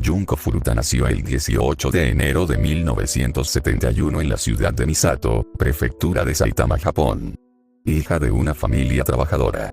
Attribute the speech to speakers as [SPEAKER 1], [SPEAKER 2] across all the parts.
[SPEAKER 1] Junko Furuta nació el 18 de enero de 1971 en la ciudad de Misato, prefectura de Saitama, Japón. Hija de una familia trabajadora.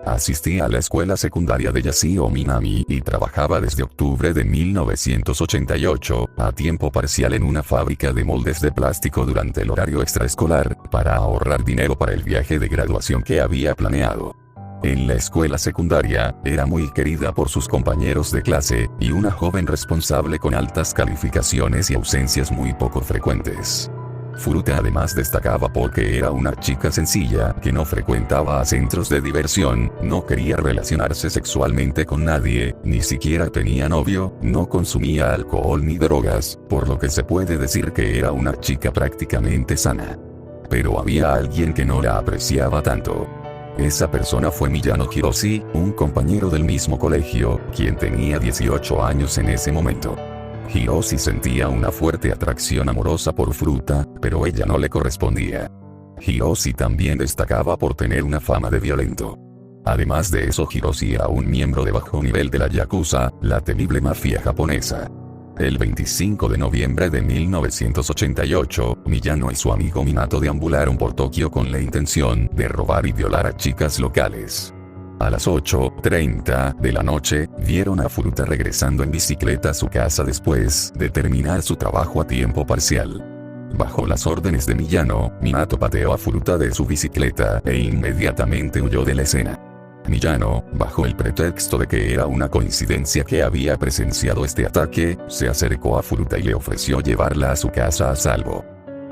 [SPEAKER 1] Asistía a la escuela secundaria de Yasuo Minami y trabajaba desde octubre de 1988, a tiempo parcial en una fábrica de moldes de plástico durante el horario extraescolar, para ahorrar dinero para el viaje de graduación que había planeado. En la escuela secundaria, era muy querida por sus compañeros de clase, y una joven responsable con altas calificaciones y ausencias muy poco frecuentes. Furuta además destacaba porque era una chica sencilla, que no frecuentaba a centros de diversión, no quería relacionarse sexualmente con nadie, ni siquiera tenía novio, no consumía alcohol ni drogas, por lo que se puede decir que era una chica prácticamente sana. Pero había alguien que no la apreciaba tanto. Esa persona fue Miyano Hiroshi, un compañero del mismo colegio, quien tenía 18 años en ese momento. Hiroshi sentía una fuerte atracción amorosa por Furuta, pero ella no le correspondía. Hiroshi también destacaba por tener una fama de violento. Además de eso, Hiroshi era un miembro de bajo nivel de la Yakuza, la temible mafia japonesa. El 25 de noviembre de 1988, Miyano y su amigo Minato deambularon por Tokio con la intención de robar y violar a chicas locales. A las 8:30 de la noche, vieron a Furuta regresando en bicicleta a su casa después de terminar su trabajo a tiempo parcial. Bajo las órdenes de Miyano, Minato pateó a Furuta de su bicicleta e inmediatamente huyó de la escena. Miyano, bajo el pretexto de que era una coincidencia que había presenciado este ataque, se acercó a Furuta y le ofreció llevarla a su casa a salvo.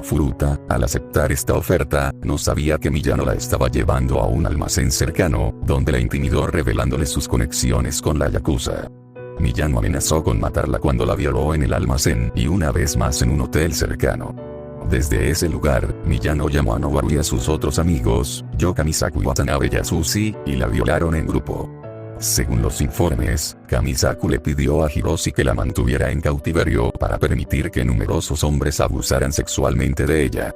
[SPEAKER 1] Furuta, al aceptar esta oferta, no sabía que Miyano la estaba llevando a un almacén cercano, donde la intimidó revelándole sus conexiones con la Yakuza. Miyano amenazó con matarla cuando la violó en el almacén y una vez más en un hotel cercano. Desde ese lugar, Miyano llamó a Noboru y a sus otros amigos, Yo Kamisaku y Watanabe Yasushi, y la violaron en grupo. Según los informes, Kamisaku le pidió a Hiroshi que la mantuviera en cautiverio para permitir que numerosos hombres abusaran sexualmente de ella.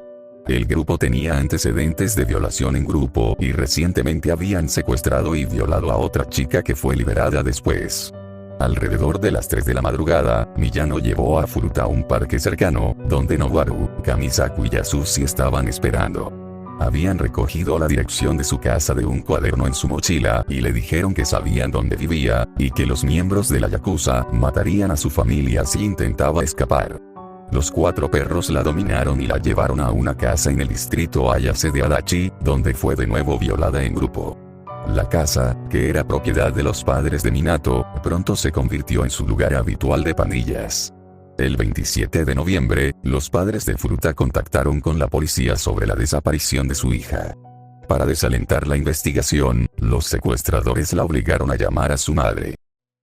[SPEAKER 1] El grupo tenía antecedentes de violación en grupo y recientemente habían secuestrado y violado a otra chica que fue liberada después. Alrededor de las 3 de la madrugada, Miyano llevó a Furuta a un parque cercano, donde Noboru, Kamisaku y Yasushi estaban esperando. Habían recogido la dirección de su casa de un cuaderno en su mochila y le dijeron que sabían dónde vivía, y que los miembros de la Yakuza matarían a su familia si intentaba escapar. Los 4 perros la dominaron y la llevaron a una casa en el distrito Ayase de Adachi, donde fue de nuevo violada en grupo. La casa, que era propiedad de los padres de Minato, pronto se convirtió en su lugar habitual de pandillas. El 27 de noviembre, los padres de Furuta contactaron con la policía sobre la desaparición de su hija. Para desalentar la investigación, los secuestradores la obligaron a llamar a su madre.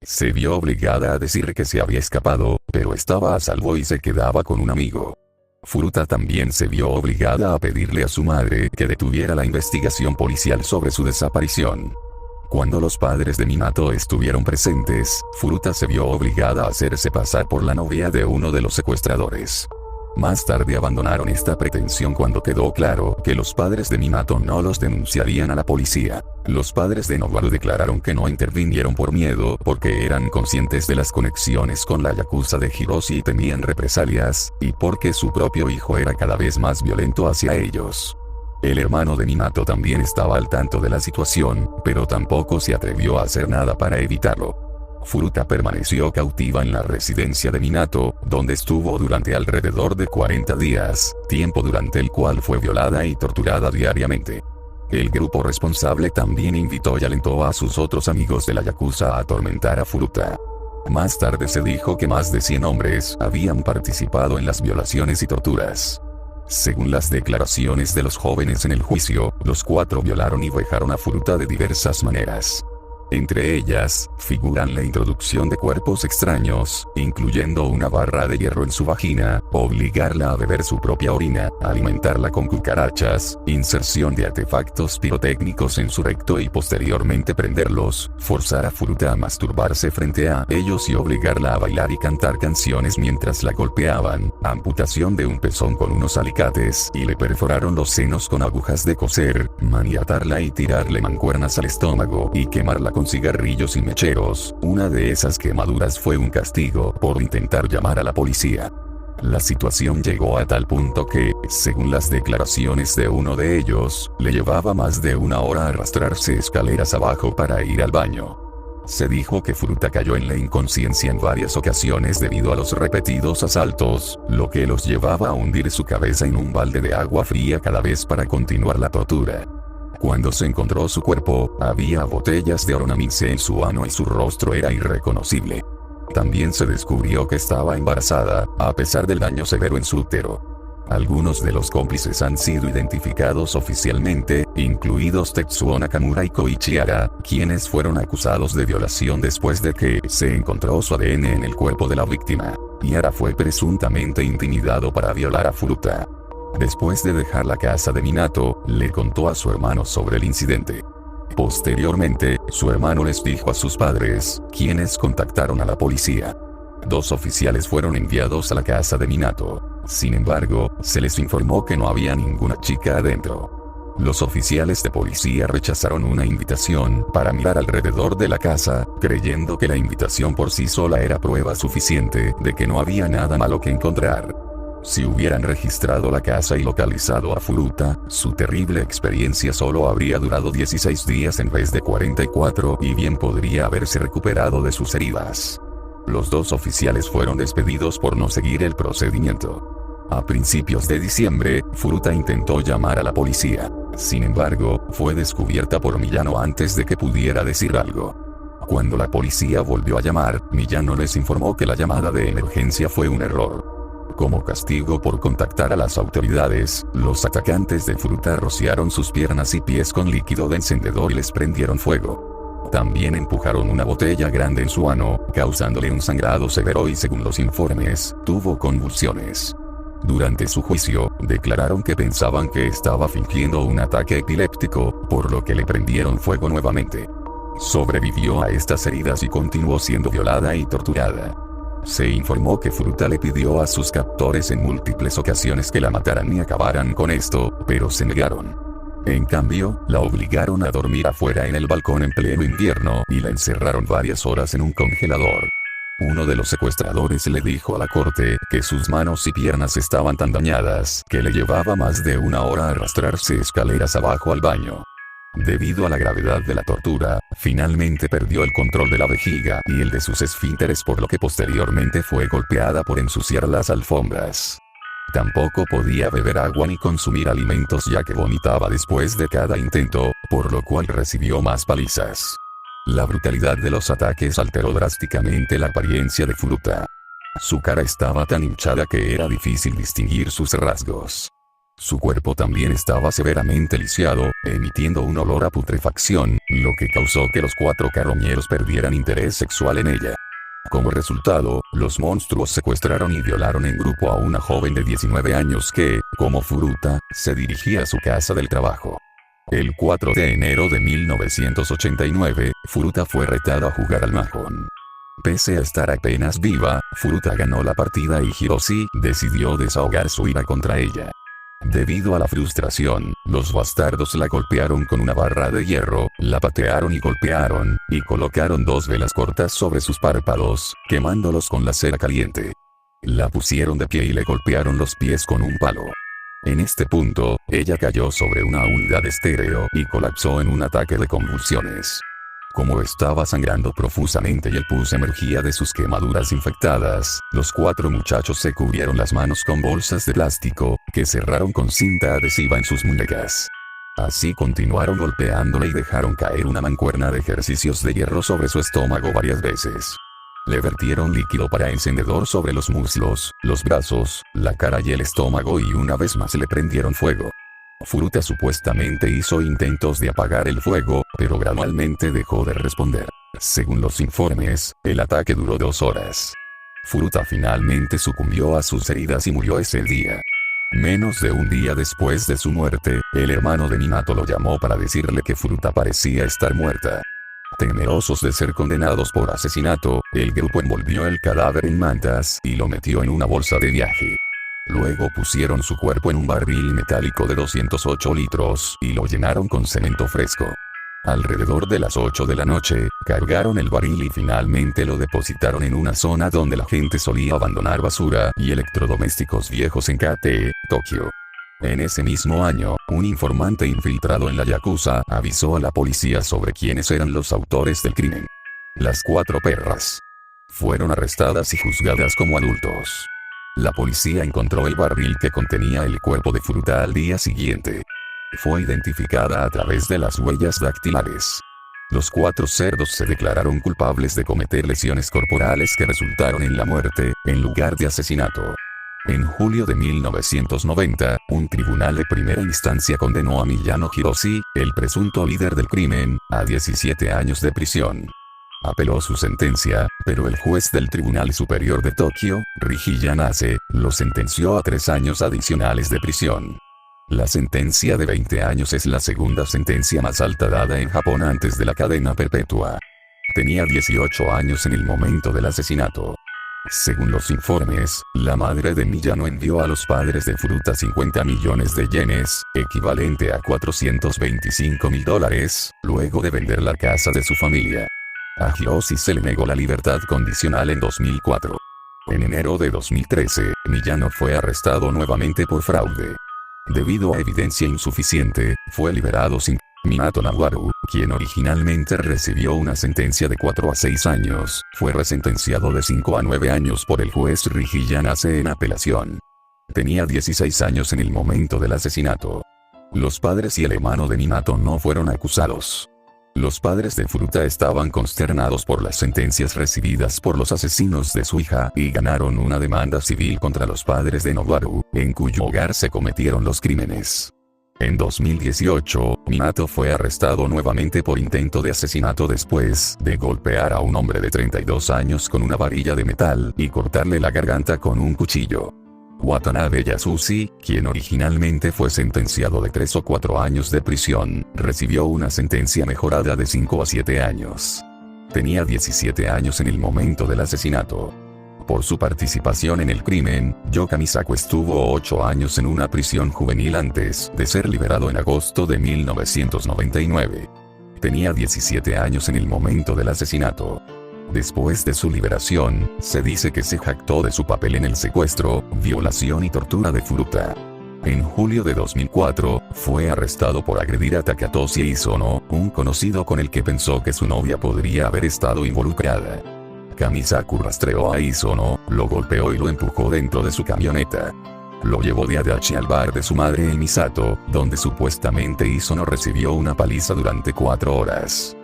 [SPEAKER 1] Se vio obligada a decir que se había escapado, pero estaba a salvo y se quedaba con un amigo. Furuta también se vio obligada a pedirle a su madre que detuviera la investigación policial sobre su desaparición. Cuando los padres de Minato estuvieron presentes, Furuta se vio obligada a hacerse pasar por la novia de uno de los secuestradores. Más tarde abandonaron esta pretensión cuando quedó claro que los padres de Minato no los denunciarían a la policía. Los padres de Noboru declararon que no intervinieron por miedo porque eran conscientes de las conexiones con la Yakuza de Hiroshi y temían represalias, y porque su propio hijo era cada vez más violento hacia ellos. El hermano de Minato también estaba al tanto de la situación, pero tampoco se atrevió a hacer nada para evitarlo. Furuta permaneció cautiva en la residencia de Minato, donde estuvo durante alrededor de 40 días, tiempo durante el cual fue violada y torturada diariamente. El grupo responsable también invitó y alentó a sus otros amigos de la Yakuza a atormentar a Furuta. Más tarde se dijo que más de 100 hombres habían participado en las violaciones y torturas. Según las declaraciones de los jóvenes en el juicio, los 4 violaron y vejaron a Furuta de diversas maneras. Entre ellas, figuran la introducción de cuerpos extraños, incluyendo una barra de hierro en su vagina, obligarla a beber su propia orina, alimentarla con cucarachas, inserción de artefactos pirotécnicos en su recto y posteriormente prenderlos, forzar a Furuta a masturbarse frente a ellos y obligarla a bailar y cantar canciones mientras la golpeaban, amputación de un pezón con unos alicates y le perforaron los senos con agujas de coser, maniatarla y tirarle mancuernas al estómago y quemarla con cigarrillos y mecheros. Una de esas quemaduras fue un castigo por intentar llamar a la policía. La situación llegó a tal punto que, según las declaraciones de uno de ellos, le llevaba más de una hora arrastrarse escaleras abajo para ir al baño. Se dijo que Furuta cayó en la inconsciencia en varias ocasiones debido a los repetidos asaltos, lo que los llevaba a hundir su cabeza en un balde de agua fría cada vez para continuar la tortura. Cuando se encontró su cuerpo, había botellas de Oronamince en su ano y su rostro era irreconocible. También se descubrió que estaba embarazada, a pesar del daño severo en su útero. Algunos de los cómplices han sido identificados oficialmente, incluidos Tetsuo Nakamura y Koichi Hara, quienes fueron acusados de violación después de que se encontró su ADN en el cuerpo de la víctima. Y Hara fue presuntamente intimidado para violar a Furuta. Después de dejar la casa de Minato, le contó a su hermano sobre el incidente. Posteriormente, su hermano les dijo a sus padres, quienes contactaron a la policía. 2 oficiales fueron enviados a la casa de Minato. Sin embargo, se les informó que no había ninguna chica adentro. Los oficiales de policía rechazaron una invitación para mirar alrededor de la casa, creyendo que la invitación por sí sola era prueba suficiente de que no había nada malo que encontrar. Si hubieran registrado la casa y localizado a Furuta, su terrible experiencia solo habría durado 16 días en vez de 44 y bien podría haberse recuperado de sus heridas. Los 2 oficiales fueron despedidos por no seguir el procedimiento. A principios de diciembre, Furuta intentó llamar a la policía. Sin embargo, fue descubierta por Miyano antes de que pudiera decir algo. Cuando la policía volvió a llamar, Miyano les informó que la llamada de emergencia fue un error. Como castigo por contactar a las autoridades, los atacantes de Furuta rociaron sus piernas y pies con líquido de encendedor y les prendieron fuego. También empujaron una botella grande en su ano, causándole un sangrado severo y según los informes, tuvo convulsiones. Durante su juicio, declararon que pensaban que estaba fingiendo un ataque epiléptico, por lo que le prendieron fuego nuevamente. Sobrevivió a estas heridas y continuó siendo violada y torturada. Se informó que Furuta le pidió a sus captores en múltiples ocasiones que la mataran y acabaran con esto, pero se negaron. En cambio, la obligaron a dormir afuera en el balcón en pleno invierno y la encerraron varias horas en un congelador. Uno de los secuestradores le dijo a la corte que sus manos y piernas estaban tan dañadas que le llevaba más de una hora arrastrarse escaleras abajo al baño. Debido a la gravedad de la tortura, finalmente perdió el control de la vejiga y el de sus esfínteres, por lo que posteriormente fue golpeada por ensuciar las alfombras. Tampoco podía beber agua ni consumir alimentos ya que vomitaba después de cada intento, por lo cual recibió más palizas. La brutalidad de los ataques alteró drásticamente la apariencia de Furuta. Su cara estaba tan hinchada que era difícil distinguir sus rasgos. Su cuerpo también estaba severamente lisiado, emitiendo un olor a putrefacción, lo que causó que los 4 carroñeros perdieran interés sexual en ella. Como resultado, los monstruos secuestraron y violaron en grupo a una joven de 19 años que, como Furuta, se dirigía a su casa del trabajo. El 4 de enero de 1989, Furuta fue retada a jugar al mahjong. Pese a estar apenas viva, Furuta ganó la partida y Hiroshi decidió desahogar su ira contra ella. Debido a la frustración, los bastardos la golpearon con una barra de hierro, la patearon y golpearon, y colocaron 2 velas cortas sobre sus párpados, quemándolos con la cera caliente. La pusieron de pie y le golpearon los pies con un palo. En este punto, ella cayó sobre una unidad estéreo y colapsó en un ataque de convulsiones. Como estaba sangrando profusamente y el pus emergía de sus quemaduras infectadas, los 4 muchachos se cubrieron las manos con bolsas de plástico, que cerraron con cinta adhesiva en sus muñecas. Así continuaron golpeándola y dejaron caer una mancuerna de ejercicios de hierro sobre su estómago varias veces. Le vertieron líquido para encendedor sobre los muslos, los brazos, la cara y el estómago y una vez más le prendieron fuego. Furuta supuestamente hizo intentos de apagar el fuego, pero gradualmente dejó de responder. Según los informes, el ataque duró 2 horas. Furuta finalmente sucumbió a sus heridas y murió ese día. Menos de un día después de su muerte, el hermano de Minato lo llamó para decirle que Furuta parecía estar muerta. Temerosos de ser condenados por asesinato, el grupo envolvió el cadáver en mantas y lo metió en una bolsa de viaje. Luego pusieron su cuerpo en un barril metálico de 208 litros y lo llenaron con cemento fresco. Alrededor de las 8 de la noche, cargaron el barril y finalmente lo depositaron en una zona donde la gente solía abandonar basura y electrodomésticos viejos en Kate, Tokio. En ese mismo año, un informante infiltrado en la Yakuza avisó a la policía sobre quiénes eran los autores del crimen. Las 4 perras fueron arrestadas y juzgadas como adultos. La policía encontró el barril que contenía el cuerpo de Furuta al día siguiente. Fue identificada a través de las huellas dactilares. Los 4 cerdos se declararon culpables de cometer lesiones corporales que resultaron en la muerte, en lugar de asesinato. En julio de 1990, un tribunal de primera instancia condenó a Miyano Hiroshi, el presunto líder del crimen, a 17 años de prisión. Apeló su sentencia, pero el juez del Tribunal Superior de Tokio, Riji Yanase, lo sentenció a 3 años adicionales de prisión. La sentencia de 20 años es la segunda sentencia más alta dada en Japón antes de la cadena perpetua. Tenía 18 años en el momento del asesinato. Según los informes, la madre de Miyano envió a los padres de Furuta 50 millones de yenes, equivalente a $425.000, luego de vender la casa de su familia. A Hiroshi se le negó la libertad condicional en 2004. En enero de 2013, Miyano fue arrestado nuevamente por fraude. Debido a evidencia insuficiente, fue liberado sin Minato Nawaru, quien originalmente recibió una sentencia de 4 a 6 años, fue resentenciado de 5 a 9 años por el juez Riji Yanase en apelación. Tenía 16 años en el momento del asesinato. Los padres y el hermano de Minato no fueron acusados. Los padres de Furuta estaban consternados por las sentencias recibidas por los asesinos de su hija y ganaron una demanda civil contra los padres de Nawaru, en cuyo hogar se cometieron los crímenes. En 2018, Minato fue arrestado nuevamente por intento de asesinato después de golpear a un hombre de 32 años con una varilla de metal y cortarle la garganta con un cuchillo. Watanabe Yasushi, quien originalmente fue sentenciado de 3 o 4 años de prisión, recibió una sentencia mejorada de 5 a 7 años. Tenía 17 años en el momento del asesinato. Por su participación en el crimen, Yoka Misako estuvo 8 años en una prisión juvenil antes de ser liberado en agosto de 1999. Tenía 17 años en el momento del asesinato. Después de su liberación, se dice que se jactó de su papel en el secuestro, violación y tortura de Furuta. En julio de 2004, fue arrestado por agredir a Takatoshi Isono, un conocido con el que pensó que su novia podría haber estado involucrada. Kamisaku rastreó a Isono, lo golpeó y lo empujó dentro de su camioneta. Lo llevó de Adachi al bar de su madre en Misato, donde supuestamente Isono recibió una paliza durante 4 horas.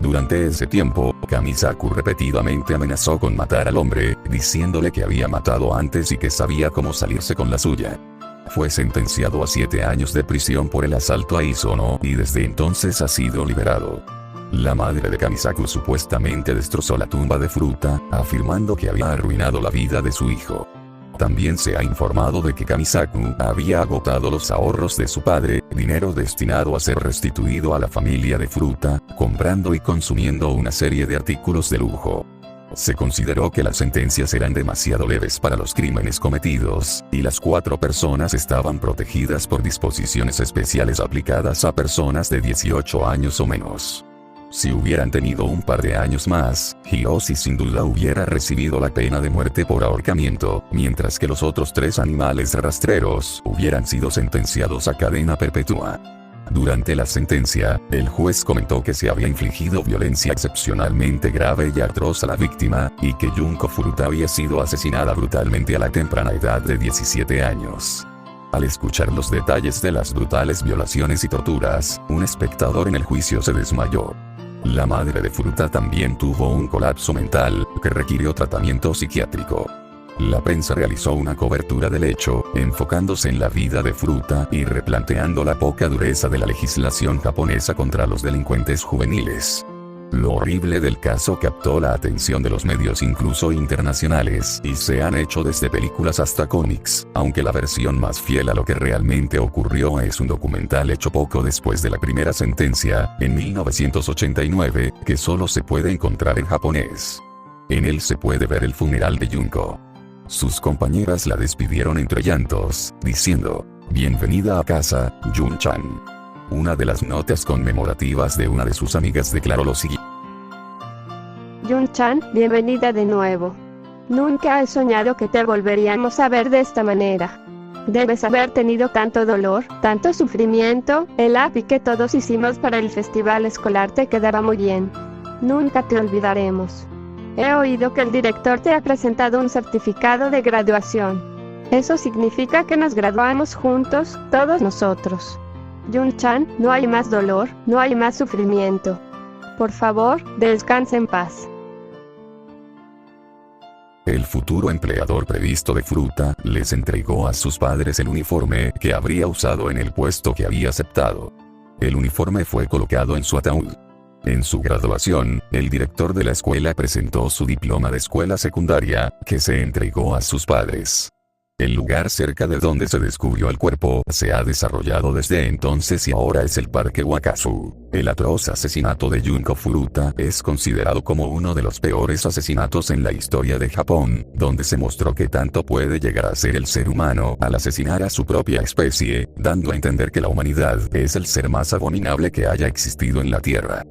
[SPEAKER 1] Durante ese tiempo, Kamisaku repetidamente amenazó con matar al hombre, diciéndole que había matado antes y que sabía cómo salirse con la suya. Fue sentenciado a 7 años de prisión por el asalto a Isono y desde entonces ha sido liberado. La madre de Kamisaku supuestamente destrozó la tumba de Furuta, afirmando que había arruinado la vida de su hijo. También se ha informado de que Kamisaku había agotado los ahorros de su padre, dinero destinado a ser restituido a la familia de Furuta, comprando y consumiendo una serie de artículos de lujo. Se consideró que las sentencias eran demasiado leves para los crímenes cometidos, y las 4 personas estaban protegidas por disposiciones especiales aplicadas a personas de 18 años o menos. Si hubieran tenido un par de años más, Hiroshi sin duda hubiera recibido la pena de muerte por ahorcamiento, mientras que los otros 3 animales rastreros hubieran sido sentenciados a cadena perpetua. Durante la sentencia, el juez comentó que se había infligido violencia excepcionalmente grave y atroz a la víctima, y que Junko Furuta había sido asesinada brutalmente a la temprana edad de 17 años. Al escuchar los detalles de las brutales violaciones y torturas, un espectador en el juicio se desmayó. La madre de Furuta también tuvo un colapso mental, que requirió tratamiento psiquiátrico. La prensa realizó una cobertura del hecho, enfocándose en la vida de Furuta y replanteando la poca dureza de la legislación japonesa contra los delincuentes juveniles. Lo horrible del caso captó la atención de los medios incluso internacionales y se han hecho desde películas hasta cómics, aunque la versión más fiel a lo que realmente ocurrió es un documental hecho poco después de la primera sentencia, en 1989, que solo se puede encontrar en japonés. En él se puede ver el funeral de Junko. Sus compañeras la despidieron entre llantos, diciendo, "Bienvenida a casa, Jun-chan". Una de las notas conmemorativas de una de sus amigas declaró lo siguiente.
[SPEAKER 2] Jun-chan, bienvenida de nuevo. Nunca he soñado que te volveríamos a ver de esta manera. Debes haber tenido tanto dolor, tanto sufrimiento, el API que todos hicimos para el festival escolar te quedaba muy bien. Nunca te olvidaremos. He oído que el director te ha presentado un certificado de graduación. Eso significa que nos graduamos juntos, todos nosotros. Jun-chan, no hay más dolor, no hay más sufrimiento. Por favor, descanse en paz.
[SPEAKER 1] El futuro empleador previsto de Furuta les entregó a sus padres el uniforme que habría usado en el puesto que había aceptado. El uniforme fue colocado en su ataúd. En su graduación, el director de la escuela presentó su diploma de escuela secundaria, que se entregó a sus padres. El lugar cerca de donde se descubrió el cuerpo se ha desarrollado desde entonces y ahora es el Parque Wakazu. El atroz asesinato de Junko Furuta es considerado como uno de los peores asesinatos en la historia de Japón, donde se mostró que tanto puede llegar a ser el ser humano al asesinar a su propia especie, dando a entender que la humanidad es el ser más abominable que haya existido en la Tierra.